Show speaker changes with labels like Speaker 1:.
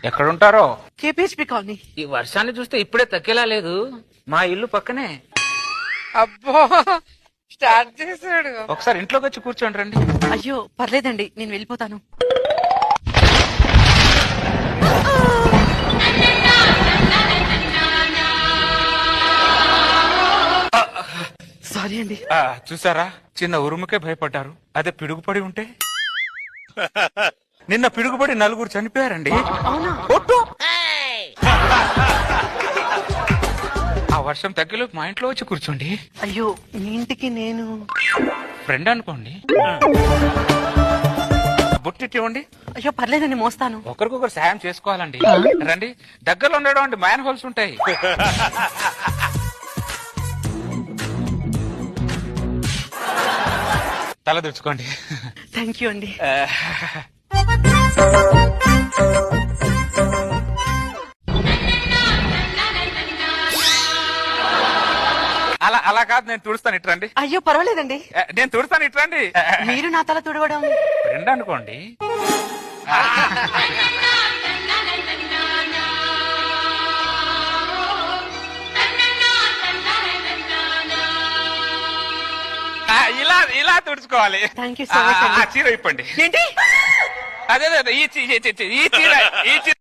Speaker 1: ఎక్కడుంటారో?
Speaker 2: కేపీహెచ్పి colony.
Speaker 1: ఈ వర్షాన్ని చూస్తే ఇప్పుడే తగ్గేలా లేదు. మా ఇల్లు పక్కనే.
Speaker 2: అబ్బో స్టార్ట్ చేశాడు.
Speaker 1: ఒకసారి ఇంట్లోకి వచ్చి కూర్చోండి రండి.
Speaker 2: అయ్యో పర్లేదండి, నేను వెళ్ళిపోతాను. సారీ అండి.
Speaker 1: చూసారా, చిన్న ఉరుముకే భయపడ్డారు. అదే పిడుగుపడి ఉంటే నిన్న పిడుగుపడి 4 చనిపోయారండి.
Speaker 2: అవునా?
Speaker 1: ఒట్టు. ఆ వర్షం తగ్గలోపు మా ఇంట్లో వచ్చి కూర్చోండి.
Speaker 2: అయ్యో మీ ఇంటికి నేను
Speaker 1: ఫ్రెండ్ అనుకోండి. బుట్టివ్వండి.
Speaker 2: అయ్యో పర్లేదండి, మోస్తాను.
Speaker 1: ఒకరికొకరు సాయం చేసుకోవాలండి. రండి, దగ్గరలో ఉండడం అంటే మ్యాన్ హోల్స్ ఉంటాయి. తల దుచ్చుకోండి.
Speaker 2: థ్యాంక్ యూ అండి.
Speaker 1: అలా అలా కాదు, నేను తుడుస్తాను, ఇట్రండి.
Speaker 2: అయ్యో పర్వాలేదండి,
Speaker 1: నేను తుడుస్తాను, ఇట్రండి.
Speaker 2: మీరు నా తల తుడవడం.
Speaker 1: ఫ్రెండ్ అనుకోండి. ఇలా ఇలా తుడుచుకోవాలి.
Speaker 2: Thank you so much.
Speaker 1: చీర ఇప్పండి.
Speaker 2: ఏంటి?
Speaker 1: అదే ఈ చీర